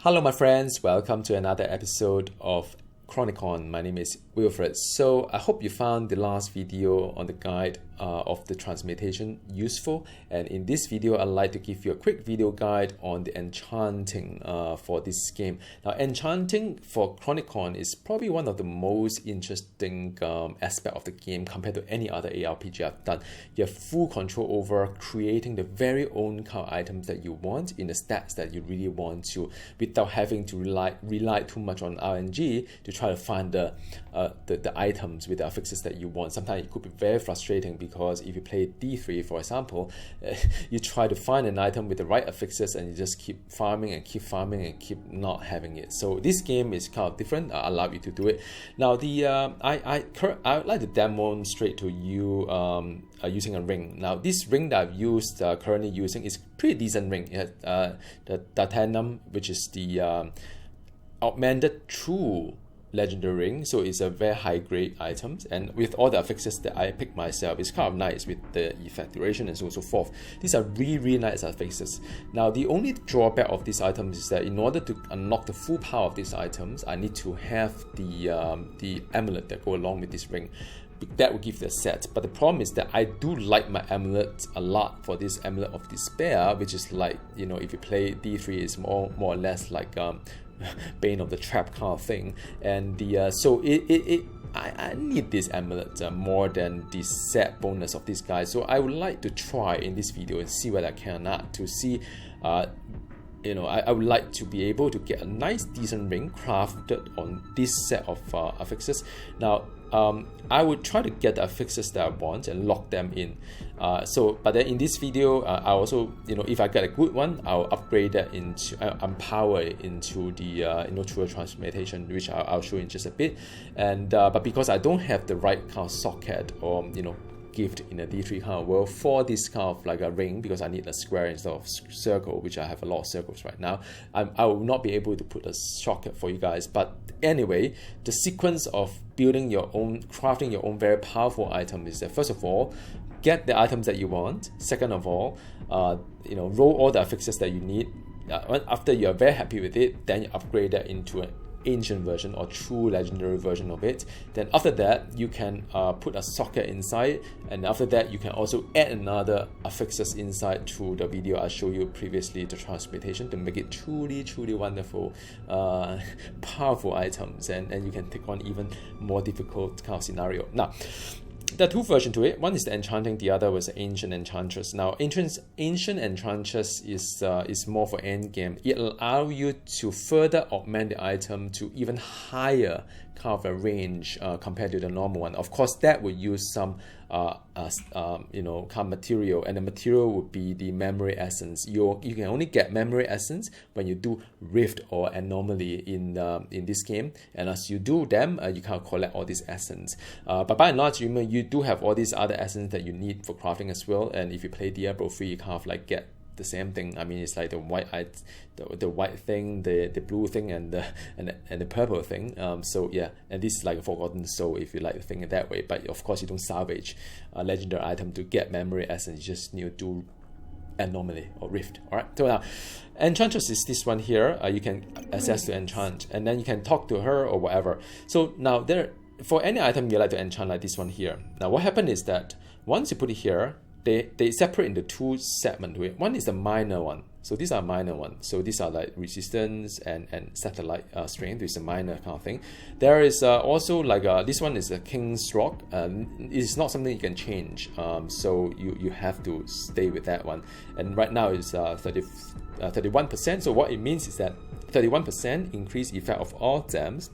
Hello my friends, welcome to another episode of Chronicon. My name is Wilfred. So I hope you found the last video on the guide of the transmutation useful, and in this video I'd like to give you a quick video guide on the enchanting for this game. Now enchanting for Chronicon is probably one of the most interesting aspect of the game compared to any other ARPG I've done. You have full control over creating the very own kind of items that you want in the stats that you really want to, without having to rely too much on RNG to try to find the items with the affixes that you want. Sometimes it could be very frustrating because if you play D3, for example, you try to find an item with the right affixes and you just keep farming and keep not having it. So this game is kind of different. I allow you to do it. Now I would like to demonstrate to you using a ring. Now this ring that I've currently using is pretty decent ring. It has the titanium, which is the augmented true legendary ring, so it's a very high grade items, and with all the affixes that I picked myself, it's kind of nice with the effect duration and so on and so forth. These are really nice affixes. Now the only drawback of these items is that in order to unlock the full power of these items, I need to have the amulet that go along with this ring. That will give the set, but the problem is that I do like my amulet a lot for this amulet of despair, which is like, you know, if you play D3, it's more or less like Bane of the Trap kind of thing, and so I need this amulet more than the set bonus of this guy. So I would like to try in this video and see whether I can or not, to see you know, I would like to be able to get a nice decent ring crafted on this set of affixes. Now I would try to get the affixes that I want and lock them in. But then in this video, I also, you know, if I get a good one, I'll upgrade that into, empower it into the true transmutation, which I'll show in just a bit. And but because I don't have the right kind of socket or, you know, gift in a D3 kind of world for this kind of like a ring, because I need a square instead of circle, which I have a lot of circles right now. I will not be able to put a socket for you guys. But anyway, the sequence of building your own, crafting your own very powerful item is that, first of all, get the items that you want. Second of all, you know, roll all the affixes that you need. After you're very happy with it, then you upgrade that into an ancient version or true legendary version of it. Then after that, you can put a socket inside, and after that you can also add another affixes inside through the video I showed you previously, the transmutation, to make it truly wonderful, powerful items, and you can take on even more difficult kind of scenario. Now there are two versions to it. One is the enchanting, the other was ancient enchantress. Now ancient enchantress is more for endgame. It allows you to further augment the item to even higher kind of a range compared to the normal one. Of course, that would use some you know, kind of material, and the material would be the memory essence. You can only get memory essence when you do rift or anomaly in this game, and as you do them, you can collect all these essence. But by and large, you do have all these other essence that you need for crafting as well. And if you play Diablo 3, you kind of like get the same thing. I mean, it's like the white thing, the blue thing, and the purple thing. So yeah, and this is like a forgotten soul if you like to think it that way. But of course, you don't salvage a legendary item to get memory essence. You just need to do anomaly or rift. All right. So now, enchantress is this one here. You can access to enchant, and then you can talk to her or whatever. So now for any item you like to enchant, like this one here. Now what happened is that once you put it here, they separate into two segments. One is the minor one. So these are minor ones. So these are like resistance and satellite strength, which is a minor kind of thing. There is also like this one is a king's rock. It's not something you can change. So you have to stay with that one. And right now it's 31%. So what it means is that 31% increase effect of all gems.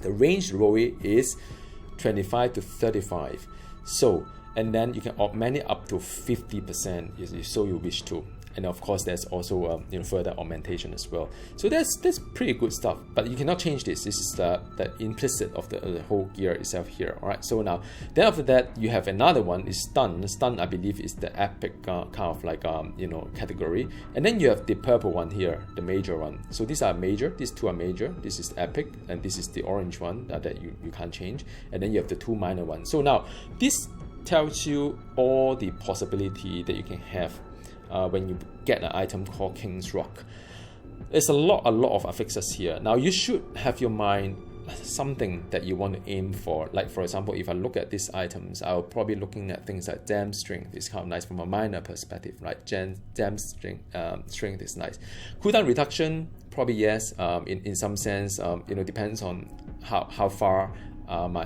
The range roll is 25 to 35. So, and then you can augment it up to 50% so you wish to. And of course, there's also you know, further augmentation as well. So that's pretty good stuff. But you cannot change this. This is the implicit of the whole gear itself here. All right. So now, then after that, you have another one is stun. Stun, I believe, is the epic kind of like you know, category. And then you have the purple one here, the major one. So these are major. These two are major. This is epic, and this is the orange one that you can't change. And then you have the two minor ones. So now this tells you all the possibility that you can have when you get an item called King's Rock. it's a lot of affixes here. Now you should have your mind something that you want to aim for. Like for example, if I look at these items, I'll probably looking at things like damp strength. It's kind of nice from a minor perspective, right? Damp strength is nice. Cooldown reduction, probably yes. In some sense, depends on how far my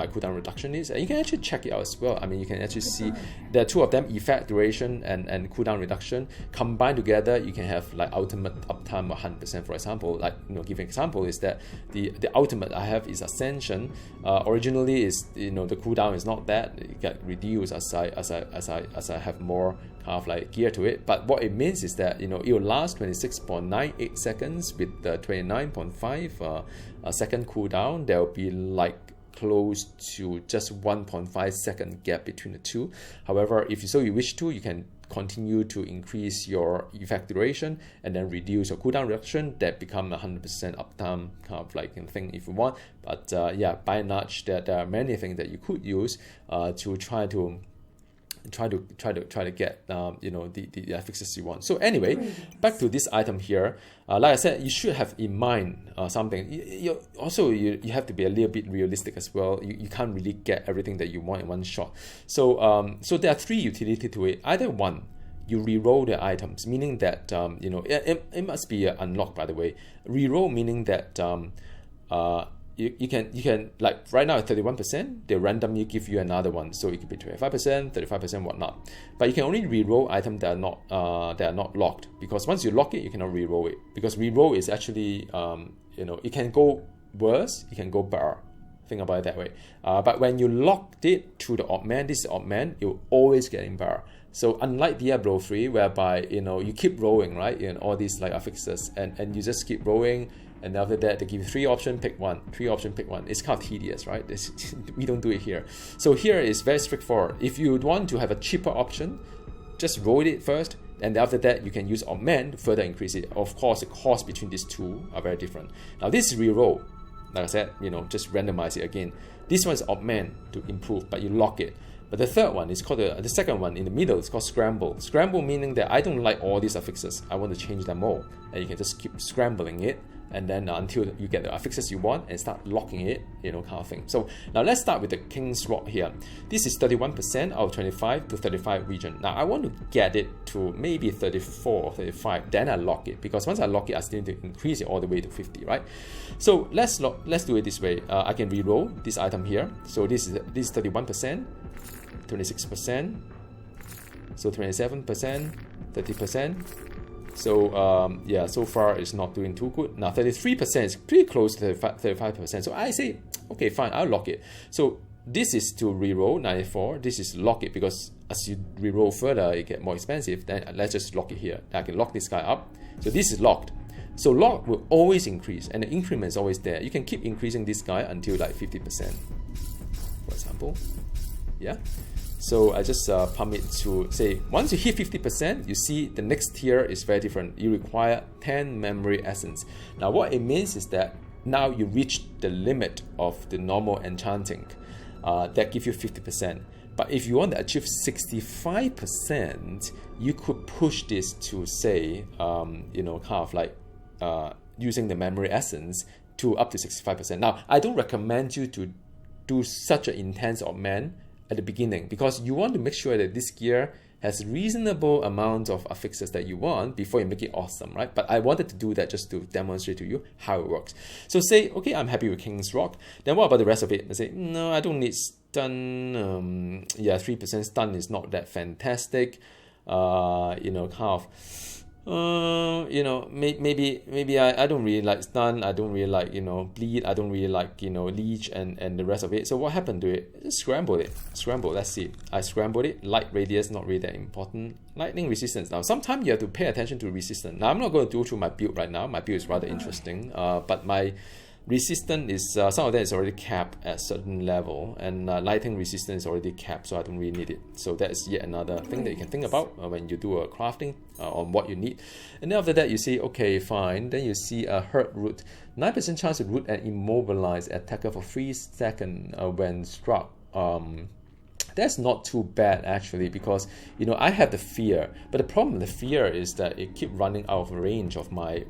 cooldown reduction is, and you can actually check it out as well. I mean, you can actually see there are two of them: effect duration and cooldown reduction combined together. You can have like ultimate uptime 100%, for example. Like give an example is that the ultimate I have is Ascension. Originally is the cooldown is not that, it get reduced as I have more kind of like gear to it. But what it means is that it will last 26.98 seconds with the 29.5 second cooldown. There will be like close to just 1.5 second gap between the two. However, if you wish to, you can continue to increase your effect duration and then reduce your cooldown reduction. That become 100% uptime kind of like thing if you want. But yeah, by and large, there are many things that you could use to try to get the affixes you want. So anyway, back to this item here. Like I said, you should have in mind something. You have to be a little bit realistic as well. You can't really get everything that you want in one shot. So there are three utility to it. Either one, you reroll the items, meaning that it must be unlocked, by the way. Reroll meaning that you can like right now at 31%, they randomly give you another one, so it could be 25%, 35%, whatnot. But you can only reroll items that are not locked, because once you lock it, you cannot reroll it, because reroll is actually it can go worse, it can go better. Think about it that way. But when you locked it to the augment, this is augment, it will always getting better. So unlike Diablo 3, whereby you keep rolling, right, all these like affixes, and you just keep rolling. And after that, they give you 3 options, pick one. 3 options, pick one. It's kind of tedious, right? We don't do it here. So here is very straightforward. If you want to have a cheaper option, just roll it first, and after that, you can use augment to further increase it. Of course, the cost between these two are very different. Now, this is reroll. Like I said, just randomize it again. This one is augment to improve, but you lock it. But the third one is called the second one in the middle. It's called scramble. Scramble meaning that I don't like all these affixes. I want to change them all, and you can just keep scrambling it. And then until you get the affixes you want and start locking it, kind of thing. So now let's start with the King's Rock here. This is 31% out of 25 to 35 region. Now I want to get it to maybe 34 or 35, then I lock it, because once I lock it, I still need to increase it all the way to 50, right? So let's do it this way. I can re-roll this item here. So this is 31%, 26%, so 27%, 30%. So yeah, so far it's not doing too good. Now 33% is pretty close to 35%. So I say, okay, fine, I'll lock it. So this is to reroll 94. This is lock it, because as you reroll further, it get more expensive. Then let's just lock it here. I can lock this guy up. So this is locked. So lock will always increase, and the increment is always there. You can keep increasing this guy until like 50%, for example. Yeah. So I just pump it to say, once you hit 50%, you see the next tier is very different. You require 10 memory essence. Now what it means is that now you reach the limit of the normal enchanting that gives you 50%. But if you want to achieve 65%, you could push this to say, kind of like using the memory essence to up to 65%. Now, I don't recommend you to do such an intense augment at the beginning, because you want to make sure that this gear has reasonable amount of affixes that you want before you make it awesome, right? But I wanted to do that just to demonstrate to you how it works. So say, okay, I'm happy with King's Rock. Then what about the rest of it? I say, no, I don't need stun. Yeah, 3% stun is not that fantastic. Kind of. Maybe I don't really like stun, I don't really like, bleed, I don't really like, leech and the rest of it. So what happened to it? Just scramble it. Let's see. I scrambled it. Light radius, not really that important. Lightning resistance. Now, sometimes you have to pay attention to resistance. Now, I'm not going to go through my build right now. My build is rather interesting. But my resistance is, some of that is already capped at certain level, and lighting resistance is already capped, so I don't really need it. So that is yet another thing that you can think about when you do a crafting on what you need. And then after that, you see, okay, fine. Then you see a hurt root. 9% chance to root and immobilize attacker for 3 seconds when struck. that's not too bad actually, because you know I have the fear, but the problem with the fear is that it keep running out of range of my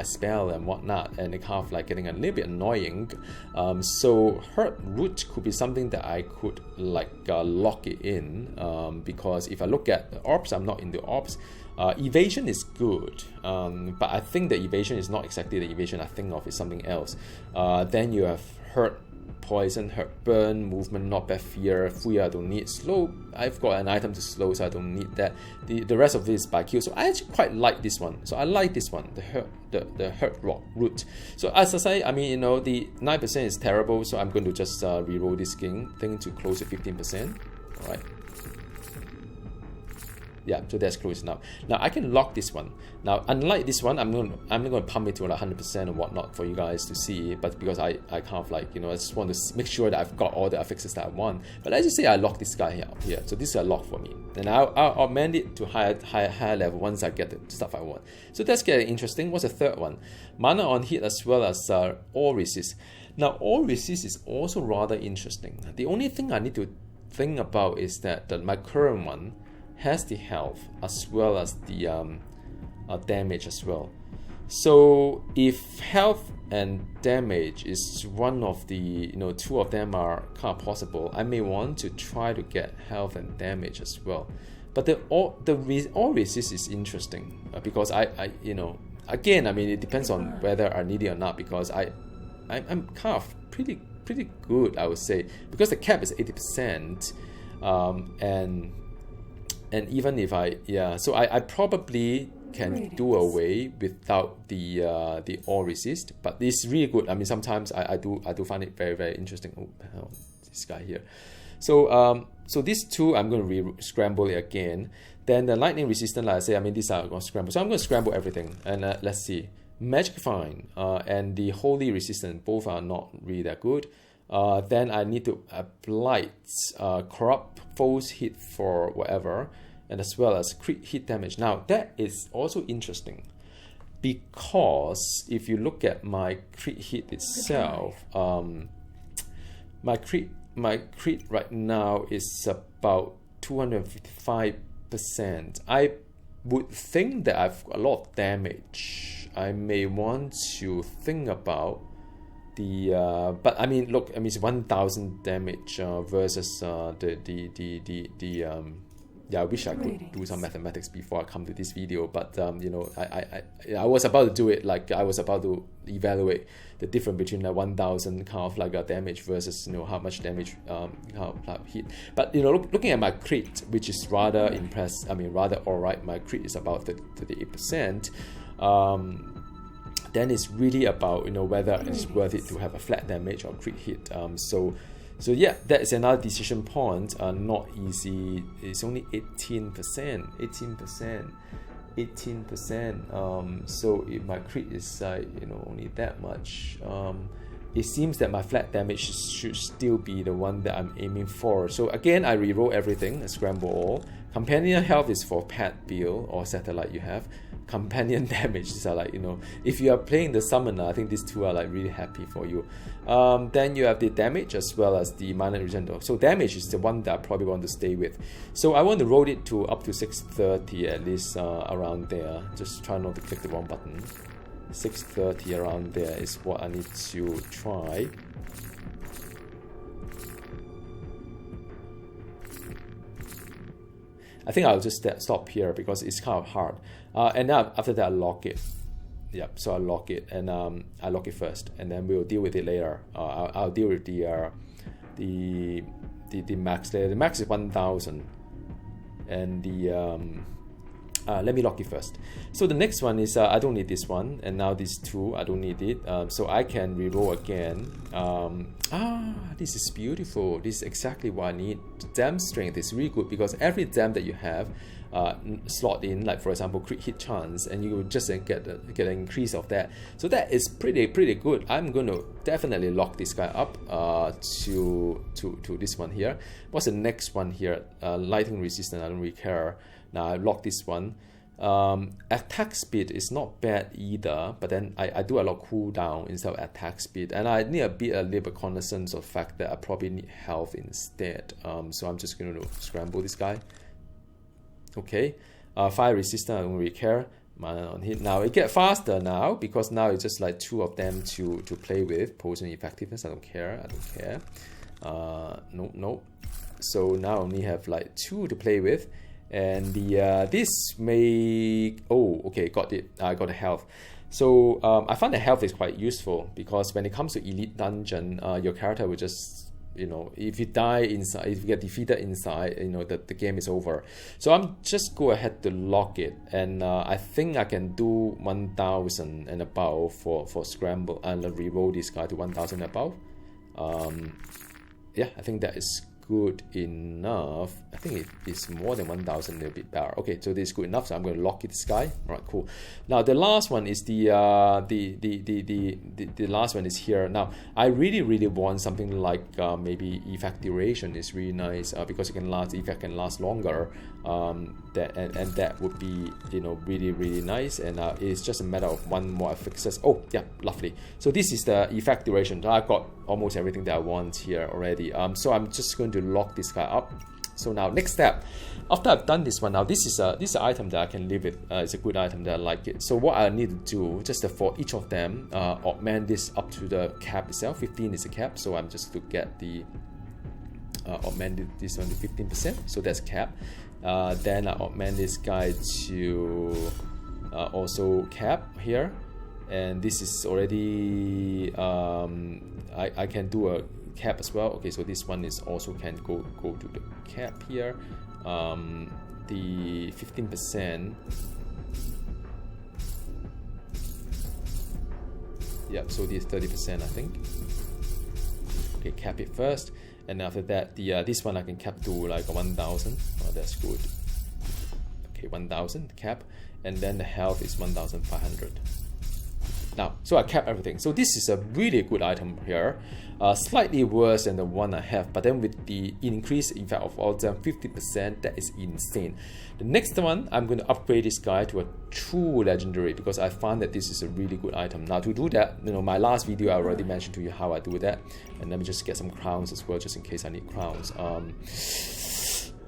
spell and whatnot, and it kind of like getting a little bit annoying. So hurt root could be something that I could like lock it in, because if I look at the orbs, I'm not in the orbs. Evasion is good, but I think the evasion is not exactly the evasion I think of, is something else. Then you have hurt poison, hurt burn, movement, not bad, fear, I don't need slow. I've got an item to slow, so I don't need that. The rest of this is by kill, so I actually quite like this one. So I like this one, the hurt root. So as I say, I mean, you know, the 9% is terrible, so I'm going to just reroll this thing to close to 15%. All right. Yeah, so that's close enough. Now I can lock this one. Now, unlike this one, I'm not going to pump it to like 100% and whatnot for you guys to see, but because I kind of like, you know, I just want to make sure that I've got all the affixes that I want. But let's just say I lock this guy here. So this is a lock for me. And I'll augment it to higher level once I get the stuff I want. So that's getting interesting. What's the third one? Mana on hit as well as all resist. Now, all resist is also rather interesting. The only thing I need to think about is that my current one has the health as well as the damage as well. So if health and damage is one of the, you know, two of them are kind of possible, I may want to try to get health and damage as well. But the all resist is interesting, because I you know, again, I mean, it depends on whether I need it or not, because I'm kind of pretty good, I would say, because the cap is 80%, and even if so I probably can do away without the all resist, but it's really good. I mean, sometimes I do find it very interesting. Oh, this guy here. So so these two I'm going to scramble it again. Then the lightning resistant, like I say, I mean, these are going to scramble. So I'm going to scramble everything, and let's see. Magic Fine and the holy resistant, both are not really that good. Then I need to apply corrupt foes hit for whatever, and as well as crit hit damage. Now that is also interesting, because if you look at my crit hit itself, my crit right now is about 255%. I would think that I've got a lot of damage. I may want to think about the but I mean, look, I mean, it's 1000 damage versus yeah, I wish I could do some mathematics before I come to this video, but you know, I was about to do it, like I was about to evaluate the difference between like 1000 kind of like a damage versus, you know, how much damage hit. But you know, looking at my crit, which is rather impressive, I mean rather alright, my crit is about 38%. Then it's really about, you know, whether it's worth it to have a flat damage or crit hit. So yeah, that is another decision point. Not easy. It's only 18%. So if my crit is you know, only that much, it seems that my flat damage should still be the one that I'm aiming for. So again, I reroll everything, I scramble all. Companion health is for pet build or satellite you have. Companion damage, these are like, you know, if you are playing the summoner, I think these two are like really happy for you. Then you have the damage as well as the mana regen. So damage is the one that I probably want to stay with. So I want to roll it to up to 630 at least, around there. Just try not to click the wrong button. 630 around there is what I need to try. I think I'll just stop here because it's kind of hard. And now after that, I lock it. Yep, so I lock it, and I lock it first, and then we'll deal with it later. I'll deal with the max there. The max is 1000, and the let me lock it first. So the next one is I don't need this one, and now these two I don't need it. So I can reroll again. This is beautiful. This is exactly what I need. Dam strength is really good because every dam that you have slot in, like for example crit hit chance, and you will just get an increase of that. So that is pretty good. I'm going to definitely lock this guy up to this one here. What's the next one here? Lightning resistant. I don't really care. Now I lock this one. Attack speed is not bad either, but then I do a lot of cooldown instead of attack speed, and I need a little bit cognizance of the fact that I probably need health instead. So I'm just going to scramble this guy. Okay, fire resistance, I don't really care. Mana on hit. Now it get faster now because now it's just like 2 of them to play with. Potion effectiveness, I don't care. No. So now I only have like 2 to play with. And the this may, oh, okay, got it. I got the health. So I find the health is quite useful because when it comes to elite dungeon, your character will just, you know, if you die inside, if you get defeated inside, you know, the game is over. So I'm just go ahead to lock it, and I think I can do 1000 and above for scramble and reroll this guy to 1000 and above. Yeah, I think that is good enough. I think it is more than 1000, a little bit better. Okay, so this is good enough. So I'm going to lock it this guy. All right, cool. Now the last one is the last one is here. Now I really want something like maybe effect duration is really nice because effect can last longer. That would be, you know, really nice. And it's just a matter of 1 more affixes. Oh yeah, lovely. So this is the effect duration. I've got almost everything that I want here already. So I'm just going to lock this guy up. So now next step, after I've done this one, now this is an item that I can live with. It's a good item that I like it. So what I need to do, just for each of them, augment this up to the cap itself. 15 is a cap, so I'm just to get the augment this one to 15%. So that's cap. Then I augment this guy to also cap here, and this is already I can do a cap as well. Okay, so this one is also can go to the cap here. The 15%. Yeah, so the 30%, I think. Okay, cap it first, and after that, the this one I can cap to like 1000. Oh, that's good. Okay, 1000 cap, and then the health is 1500. Now, so I kept everything. So this is a really good item here. Slightly worse than the one I have, but then with the increased effect of all them 50%, that is insane. The next one, I'm going to upgrade this guy to a true legendary because I found that this is a really good item. Now to do that, you know, my last video I already mentioned to you how I do that, and let me just get some crowns as well, just in case I need crowns.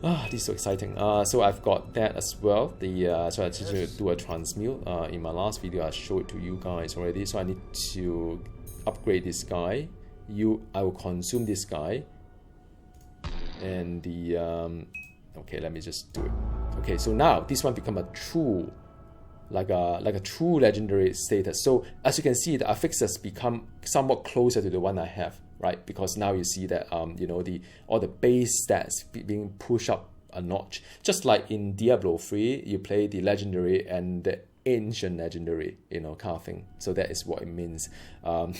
This is so exciting. So I've got that as well. So I just do a transmute. In my last video, I showed it to you guys already. So I need to upgrade this guy. I will consume this guy, and the okay. Let me just do it. Okay, so now this one become a true, like a true legendary status. So as you can see, the affixes become somewhat closer to the one I have. Right, because now you see that you know, all the base stats being pushed up a notch. Just like in Diablo 3, you play the legendary and the ancient legendary, you know, kind of thing. So that is what it means. And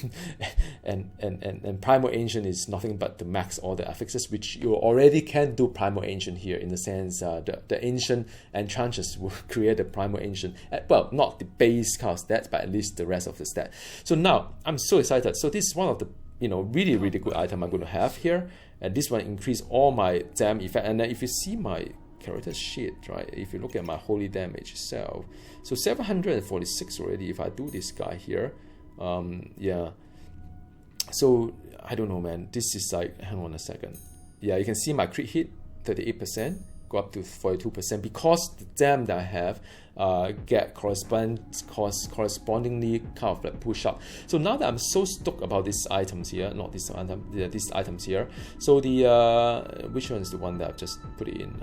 primal ancient is nothing but to max all the affixes, which you already can do primal ancient here, in the sense the ancient enchantress will create the primal ancient. Well, not the base kind of stats, but at least the rest of the stat. So now I'm so excited. So this is one of the, you know, really good item I'm going to have here, and this one increase all my dam effect. And then if you see my character sheet, right, if you look at my holy damage itself, so 746 already if I do this guy here. Yeah, so I don't know, man, this is like, hang on a second, yeah, you can see my crit hit 38% go up to 42% because the dam that I have get correspondingly kind of like push up. So now that I'm so stoked about these items here, not this item, these items here. So the which one is the one that I've just put it in?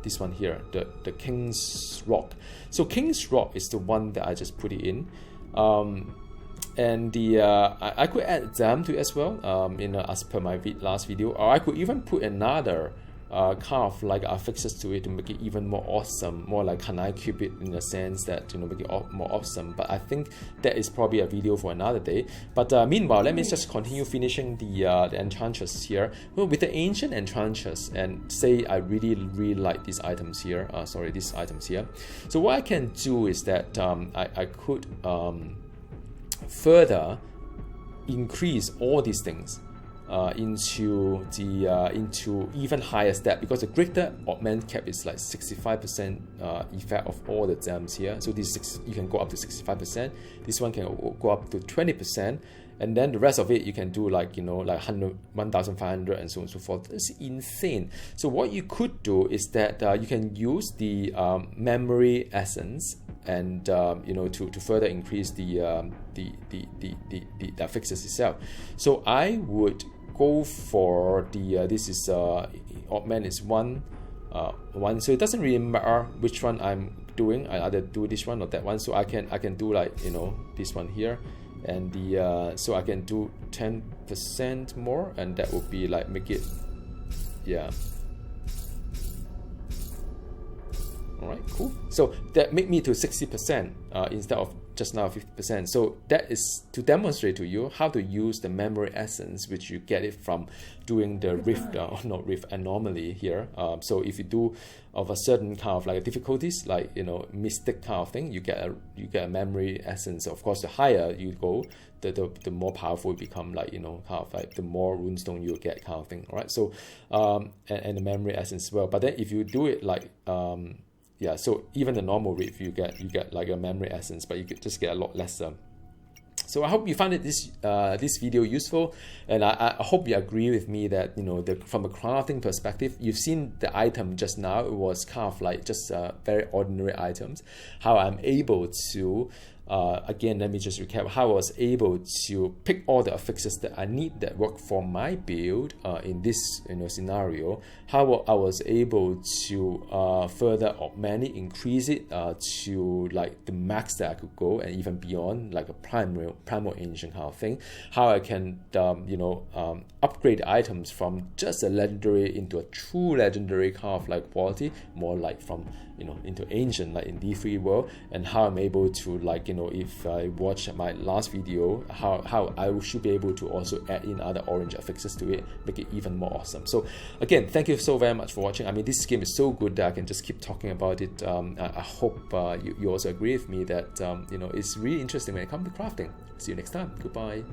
This one here, the King's Rock. So King's Rock is the one that I just put it in. And the I could add them to it as well, as per my last video, or I could even put another kind of like affixes to it to make it even more awesome, more like Kanai Cupid, in the sense that, you know, make it more awesome. But I think that is probably a video for another day. But meanwhile, let me just continue finishing the enchantress here. Well, with the ancient enchantress, and say I really like these items here. These items here. So what I can do is that I could further increase all these things. into even higher step, because the greater augment cap is like 65% effect of all the gems here. So this you can go up to 65%. This one can go up to 20%. And then the rest of it you can do like, you know, like 100, 1,500 and so on and so forth. It's insane. So what you could do is that you can use the memory essence and you know, to further increase the affixes itself. So I would go for the this is augment is one, so it doesn't really matter which one I'm doing. I either do this one or that one. So I can do like, you know, this one here. And the so I can do 10% more, and that would be like, make it, yeah. All right, cool. So that make me to 60% instead of just now 50%. So that is to demonstrate to you how to use the memory essence, which you get it from doing the rift, not rift, anomaly here. So if you do of a certain kind of like difficulties, like, you know, mystic kind of thing, you get a memory essence. Of course, the higher you go, the more powerful it become, like, you know, kind of like the more runestone you get kind of thing. All right. So and the memory essence as well. But then if you do it like yeah, so even the normal rift, you get like a memory essence, but you could just get a lot lesser. So I hope you found this video useful, and I hope you agree with me that, you know, from a crafting perspective, you've seen the item just now. It was kind of like just very ordinary items. How I'm able to again, let me just recap how I was able to pick all the affixes that I need that work for my build in this, you know, scenario. How I was able to further augment it, increase it to like the max that I could go, and even beyond, like a primal ancient kind of thing. How I can you know, upgrade the items from just a legendary into a true legendary kind of like quality, more like from, you know, into ancient, like in D3 world. And how I'm able to, like, you know, if I watch my last video, how I should be able to also add in other orange affixes to it, make it even more awesome. So again, thank you so very much for watching. I mean, this game is so good that I can just keep talking about it. I hope you also agree with me that you know, it's really interesting when it comes to crafting. See you next time. Goodbye.